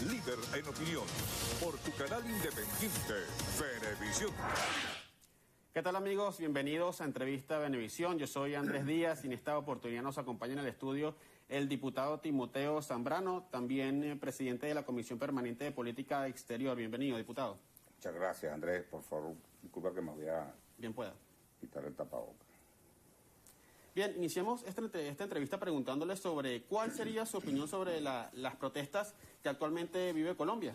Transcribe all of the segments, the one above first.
líder en opinión, por tu canal independiente, Venevisión. ¿Qué tal, amigos? Bienvenidos a Entrevista Venevisión. Yo soy Andrés Díaz y en esta oportunidad nos acompaña en el estudio el diputado Timoteo Zambrano, también presidente de la Comisión Permanente de Política Exterior. Bienvenido, diputado. Muchas gracias, Andrés. Por favor, disculpa que me voy a Bien pueda. quitar el tapabocas. Bien, iniciamos esta entrevista preguntándole sobre cuál sería su opinión sobre las protestas que actualmente vive Colombia.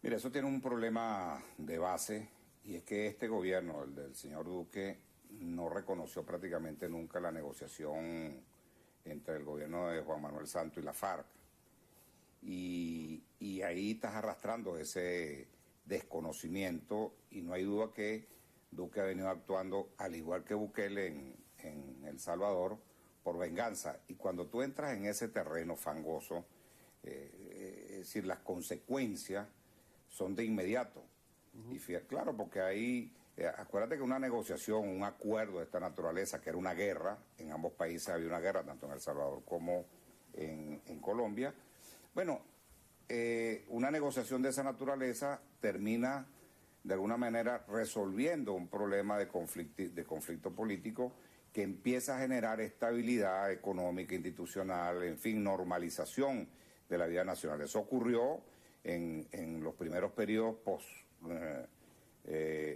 Mira, eso tiene un problema de base, y es que este gobierno, el del señor Duque, no reconoció prácticamente nunca la negociación entre el gobierno de Juan Manuel Santos y la FARC. Y ahí estás arrastrando ese desconocimiento, y no hay duda que Duque ha venido actuando, al igual que Bukele en El Salvador, por venganza. Y cuando tú entras en ese terreno fangoso, es decir, las consecuencias son de inmediato. Y claro, porque ahí, acuérdate que una negociación, un acuerdo de esta naturaleza, que era una guerra, en ambos países había una guerra, tanto en El Salvador como en Colombia. Bueno, una negociación de esa naturaleza termina de alguna manera resolviendo un problema de conflicto político que empieza a generar estabilidad económica, institucional, en fin, normalización de la vida nacional. Eso ocurrió en los primeros periodos post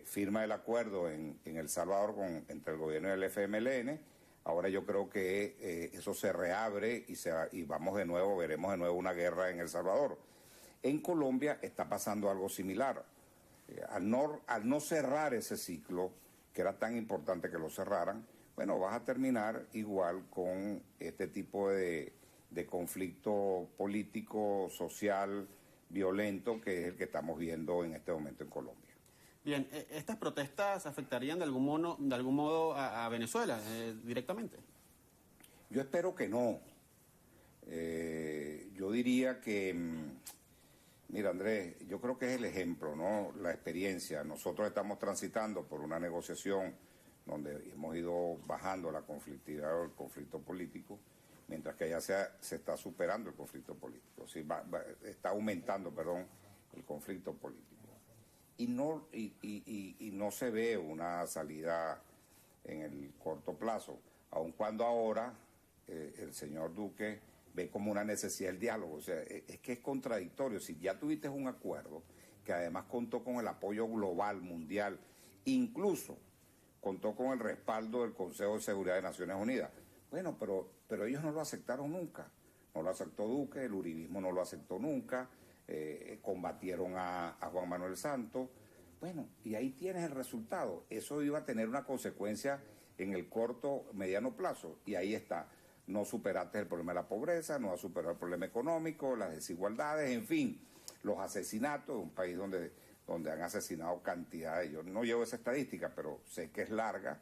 firma del acuerdo en El Salvador entre el gobierno y el FMLN. Ahora yo creo que eso se reabre y vamos de nuevo, veremos de nuevo una guerra en El Salvador. En Colombia está pasando algo similar. Al no cerrar ese ciclo, que era tan importante que lo cerraran, bueno, vas a terminar igual con este tipo de conflicto político, social, violento, que es el que estamos viendo en este momento en Colombia. Bien, ¿estas protestas afectarían de algún modo a Venezuela directamente? Yo espero que no. Yo diría que, mira, Andrés, yo creo que es el ejemplo, ¿no? La experiencia. Nosotros estamos transitando por una negociación donde hemos ido bajando la conflictividad o el conflicto político, mientras que allá se está superando el conflicto político, sí, está aumentando, perdón, el conflicto político. Y no se ve una salida en el corto plazo, aun cuando ahora el señor Duque ve como una necesidad el diálogo. O sea, es que es contradictorio. Si ya tuviste un acuerdo que además contó con el apoyo global, mundial, incluso contó con el respaldo del Consejo de Seguridad de Naciones Unidas. Bueno, pero ellos no lo aceptaron nunca. No lo aceptó Duque, el uribismo no lo aceptó nunca, combatieron a Juan Manuel Santos. Bueno, y ahí tienes el resultado. Eso iba a tener una consecuencia en el corto, mediano plazo, y ahí está. No superaste el problema de la pobreza, no has superado el problema económico, las desigualdades, en fin, los asesinatos, un país donde han asesinado cantidades. Yo no llevo esa estadística, pero sé que es larga.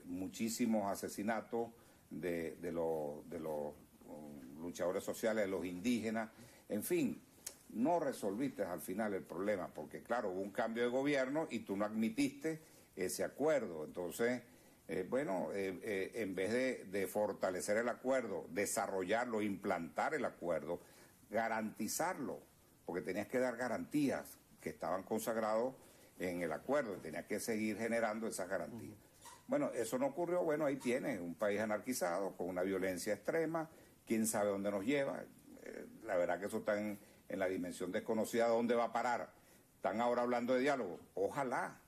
Muchísimos asesinatos de los luchadores sociales, de los indígenas, en fin, no resolviste al final el problema, porque claro, hubo un cambio de gobierno y tú no admitiste ese acuerdo. Entonces, en vez de fortalecer el acuerdo, desarrollarlo, implantar el acuerdo, garantizarlo, porque tenías que dar garantías que estaban consagrados en el acuerdo y tenías que seguir generando esas garantías. Bueno, eso no ocurrió. Bueno, ahí tienes un país anarquizado, con una violencia extrema, quién sabe dónde nos lleva. La verdad que eso está en la dimensión desconocida, ¿dónde va a parar? Están ahora hablando de diálogo. Ojalá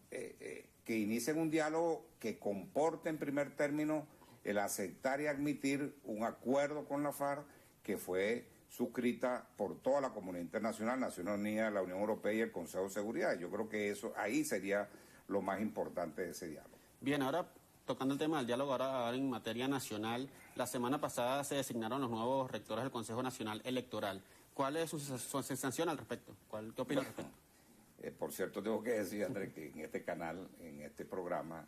que inicien un diálogo que comporte en primer término el aceptar y admitir un acuerdo con la FARC que fue suscrita por toda la comunidad internacional, Naciones Unidas, la Unión Europea y el Consejo de Seguridad. Yo creo que eso ahí sería lo más importante de ese diálogo. Bien, ahora tocando el tema del diálogo, ahora en materia nacional, la semana pasada se designaron los nuevos rectores del Consejo Nacional Electoral. ¿Cuál es su sensación al respecto? ¿Qué opina al respecto? Por cierto, tengo que decir, Andrés, que en este canal, en este programa,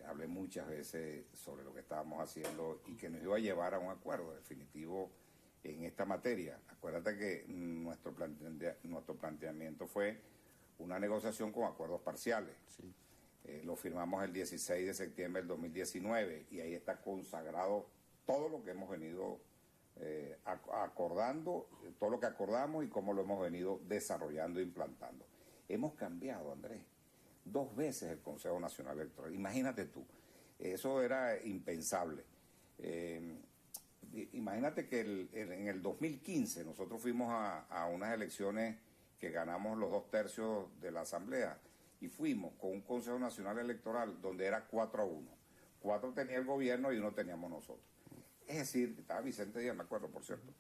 hablé muchas veces sobre lo que estábamos haciendo y que nos iba a llevar a un acuerdo definitivo en esta materia. Acuérdate que nuestro planteamiento fue una negociación con acuerdos parciales. Sí. Lo firmamos el 16 de septiembre del 2019 y ahí está consagrado todo lo que hemos venido acordando todo lo que acordamos y cómo lo hemos venido desarrollando e implantando. Hemos cambiado, Andrés, 2 veces el Consejo Nacional Electoral. Imagínate tú, eso era impensable. Imagínate que en el 2015 nosotros fuimos a unas elecciones que ganamos los 2/3 de la Asamblea y fuimos con un Consejo Nacional Electoral donde era 4-1. 4 tenía el gobierno y 1 teníamos nosotros. Es decir, estaba Vicente Díaz, me acuerdo, por cierto.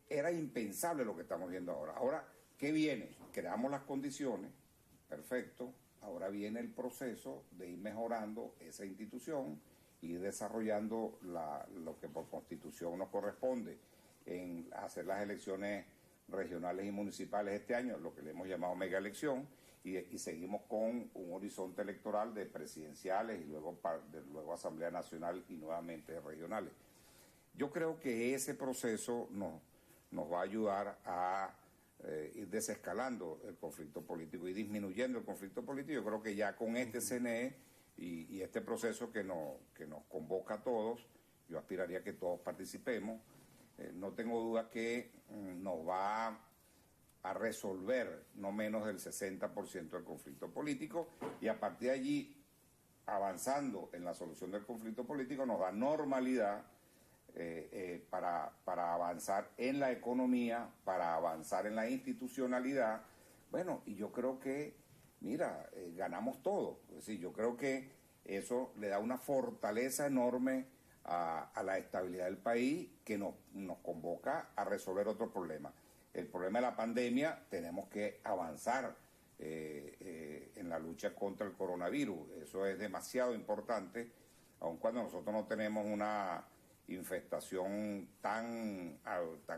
Era impensable lo que estamos viendo ahora. Ahora, ¿qué viene? Creamos las condiciones, perfecto. Ahora viene el proceso de ir mejorando esa institución y desarrollando lo que por constitución nos corresponde en hacer las elecciones regionales y municipales este año, lo que le hemos llamado mega elección, y seguimos con un horizonte electoral de presidenciales y luego Asamblea Nacional y nuevamente regionales. Yo creo que ese proceso nos va a ayudar a ir desescalando el conflicto político y disminuyendo el conflicto político. Yo creo que ya con este CNE y este proceso que nos convoca a todos, yo aspiraría a que todos participemos. No tengo duda que nos va a resolver no menos del 60% del conflicto político, y a partir de allí, avanzando en la solución del conflicto político, nos da normalidad para avanzar en la economía, para avanzar en la institucionalidad. Bueno, y yo creo que, mira, ganamos todo. Es decir, yo creo que eso le da una fortaleza enorme a la estabilidad del país, que nos convoca a resolver otros problemas. El problema de la pandemia, tenemos que avanzar en la lucha contra el coronavirus. Eso es demasiado importante, aun cuando nosotros no tenemos una infestación tan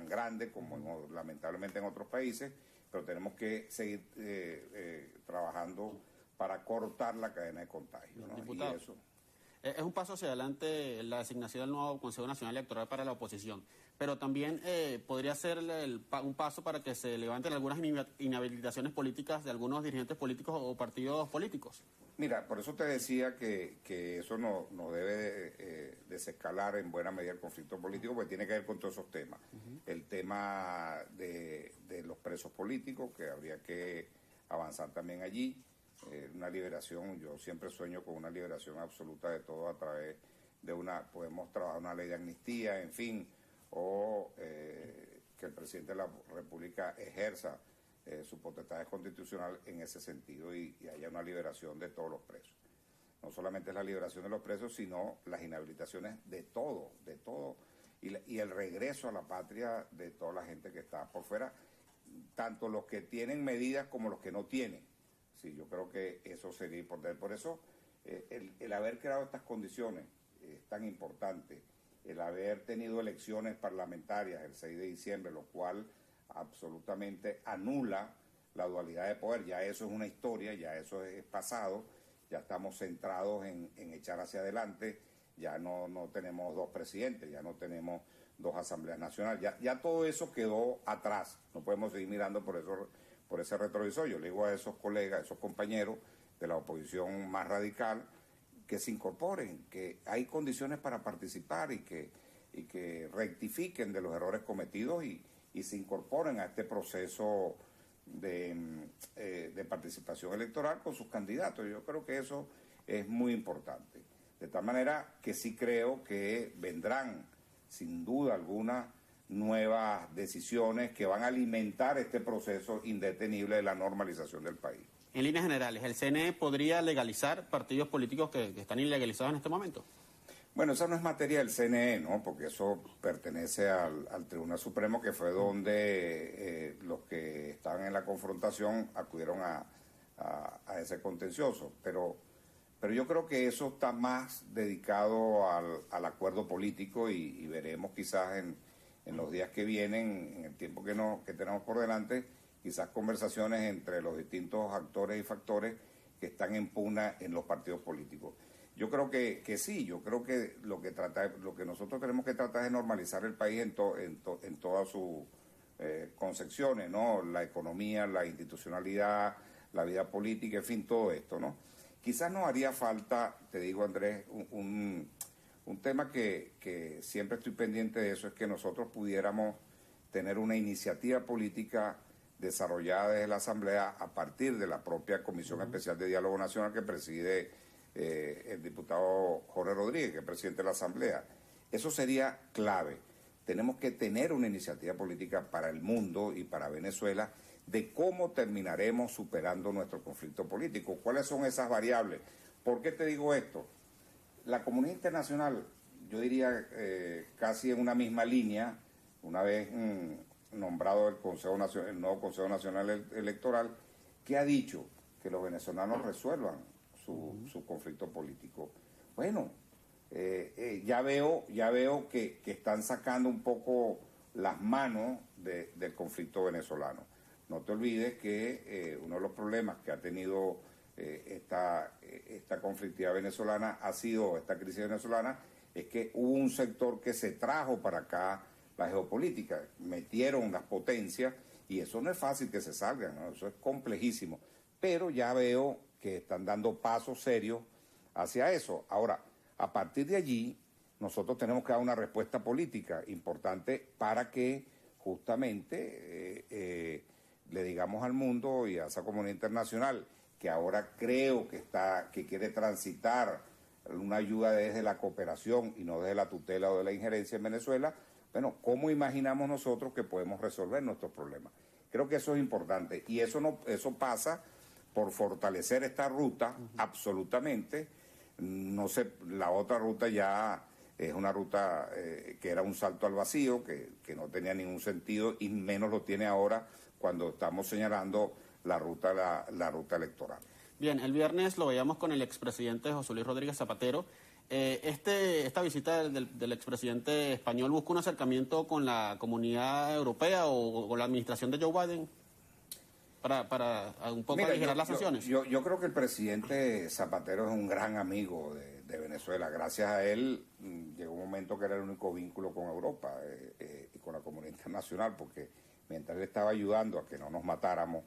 grande como lamentablemente en otros países, pero tenemos que seguir trabajando para cortar la cadena de contagio, ¿no? Diputado, Y eso es un paso hacia adelante la designación del nuevo Consejo Nacional Electoral para la oposición, pero también podría ser un paso para que se levanten algunas inhabilitaciones políticas de algunos dirigentes políticos o partidos políticos. Mira, por eso te decía que eso no debe desescalar en buena medida el conflicto político, porque tiene que ver con todos esos temas. El tema de los presos políticos, que habría que avanzar también allí. Una liberación, yo siempre sueño con una liberación absoluta de todo a través de podemos trabajar una ley de amnistía, en fin, o que el presidente de la República ejerza su potestad constitucional en ese sentido y haya una liberación de todos los presos. No solamente es la liberación de los presos, sino las inhabilitaciones de todo, y el regreso a la patria de toda la gente que está por fuera, tanto los que tienen medidas como los que no tienen. Sí, yo creo que eso sería importante. Por eso, el haber creado estas condiciones es tan importante, el haber tenido elecciones parlamentarias el 6 de diciembre, lo cual absolutamente anula la dualidad de poder. Ya eso es una historia, ya eso es pasado, ya estamos centrados en echar hacia adelante, ya no tenemos 2 presidentes, ya no tenemos 2 asambleas nacionales, ya todo eso quedó atrás, no podemos seguir mirando por ese retrovisor. Yo le digo a esos colegas, a esos compañeros de la oposición más radical, que se incorporen, que hay condiciones para participar y que rectifiquen de los errores cometidos y se incorporen a este proceso de participación electoral con sus candidatos. Yo creo que eso es muy importante. De tal manera que sí creo que vendrán, sin duda alguna, nuevas decisiones que van a alimentar este proceso indetenible de la normalización del país. En líneas generales, ¿el CNE podría legalizar partidos políticos que están ilegalizados en este momento? Bueno, esa no es materia del CNE, ¿no? Porque eso pertenece al Tribunal Supremo, que fue donde los que estaban en la confrontación acudieron a ese contencioso. Pero yo creo que eso está más dedicado al acuerdo político y veremos quizás en los días que vienen, en el tiempo que tenemos por delante, quizás conversaciones entre los distintos actores y factores que están en pugna en los partidos políticos. Yo creo que sí, yo creo que lo que nosotros tenemos que tratar es normalizar el país en todas sus concepciones, ¿no? La economía, la institucionalidad, la vida política, en fin, todo esto, ¿no? Quizás nos haría falta, te digo, Andrés, un tema que siempre estoy pendiente de eso es que nosotros pudiéramos tener una iniciativa política desarrollada desde la Asamblea a partir de la propia Comisión Especial de Diálogo Nacional que preside el diputado Jorge Rodríguez, que es presidente de la Asamblea. Eso sería clave. Tenemos que tener una iniciativa política para el mundo y para Venezuela de cómo terminaremos superando nuestro conflicto político. ¿Cuáles son esas variables? ¿Por qué te digo esto? La comunidad internacional, yo diría casi en una misma línea, una vez nombrado el nuevo Consejo Nacional Electoral, que ha dicho que los venezolanos resuelvan su conflicto político. Bueno, ya veo que están sacando un poco las manos del conflicto venezolano. No te olvides que uno de los problemas que ha tenido esta conflictividad venezolana esta crisis venezolana, es que hubo un sector que se trajo para acá la geopolítica, metieron las potencias y eso no es fácil que se salgan, ¿no? Eso es complejísimo, pero ya veo que están dando pasos serios hacia eso. Ahora, a partir de allí, nosotros tenemos que dar una respuesta política importante para que justamente le digamos al mundo y a esa comunidad internacional que ahora creo que quiere transitar una ayuda desde la cooperación y no desde la tutela o de la injerencia en Venezuela. Bueno, ¿cómo imaginamos nosotros que podemos resolver nuestros problemas? Creo que eso es importante y eso pasa por fortalecer esta ruta absolutamente. No sé, la otra ruta ya es una ruta que era un salto al vacío, que no tenía ningún sentido y menos lo tiene ahora cuando estamos señalando la ruta electoral. Bien, el viernes lo veíamos con el expresidente José Luis Rodríguez Zapatero. ¿Esta visita del expresidente español busca un acercamiento con la comunidad europea o la administración de Joe Biden para un poco aligerar las sanciones? Yo creo que el presidente Zapatero es un gran amigo de Venezuela. Gracias a él llegó un momento que era el único vínculo con Europa y con la comunidad internacional, porque mientras él estaba ayudando a que no nos matáramos,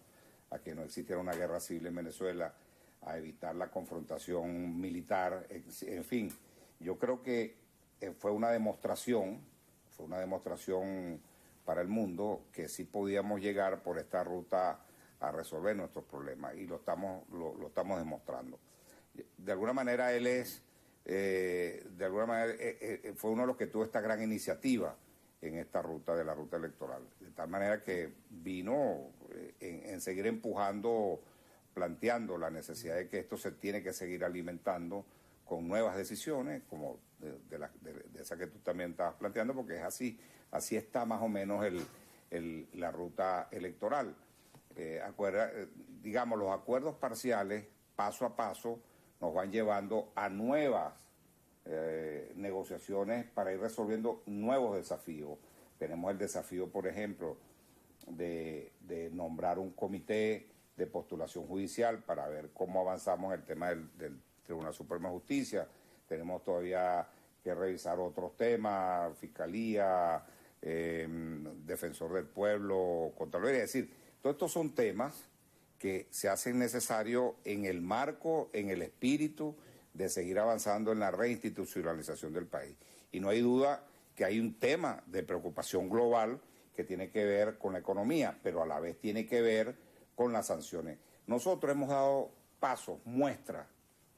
a que no existiera una guerra civil en Venezuela, a evitar la confrontación militar, en fin, yo creo que fue una demostración para el mundo que sí podíamos llegar por esta ruta a resolver nuestros problemas y lo estamos demostrando. De alguna manera él fue uno de los que tuvo esta gran iniciativa en esta ruta de la ruta electoral, de tal manera que vino en seguir empujando, planteando la necesidad de que esto se tiene que seguir alimentando con nuevas decisiones, como de esa que tú también estabas planteando, porque es así está más o menos la ruta electoral. Digamos, los acuerdos parciales, paso a paso, nos van llevando a nuevas negociaciones para ir resolviendo nuevos desafíos. Tenemos el desafío, por ejemplo, de nombrar un comité de postulación judicial para ver cómo avanzamos en el tema del Tribunal Supremo de Justicia. Tenemos todavía que revisar otros temas, Fiscalía, Defensor del Pueblo, Contraloría. Es decir, todos estos son temas que se hacen necesarios en el marco, en el espíritu de seguir avanzando en la reinstitucionalización del país. Y no hay duda que hay un tema de preocupación global que tiene que ver con la economía, pero a la vez tiene que ver con las sanciones. Nosotros hemos dado pasos, muestras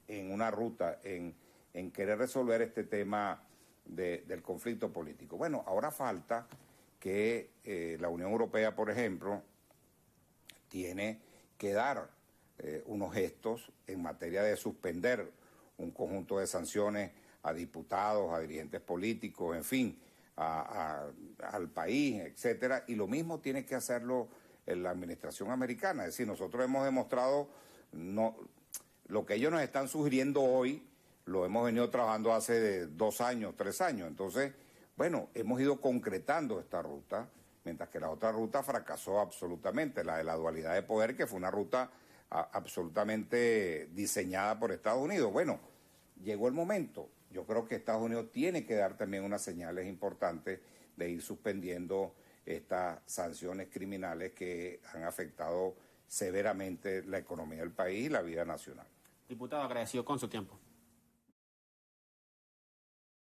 en una ruta, en querer resolver este tema del conflicto político. Bueno, ahora falta que la Unión Europea, por ejemplo, tiene que dar unos gestos en materia de suspender un conjunto de sanciones a diputados, a dirigentes políticos, en fin, al país, etcétera, y lo mismo tiene que hacerlo en la administración americana. Es decir, nosotros hemos demostrado lo que ellos nos están sugiriendo hoy, lo hemos venido trabajando hace 2 años, 3 años. Entonces, bueno, hemos ido concretando esta ruta, mientras que la otra ruta fracasó absolutamente, la de la dualidad de poder, que fue una ruta absolutamente diseñada por Estados Unidos. Bueno, llegó el momento. Yo creo que Estados Unidos tiene que dar también unas señales importantes de ir suspendiendo estas sanciones criminales que han afectado severamente la economía del país y la vida nacional. Diputado, agradecido con su tiempo.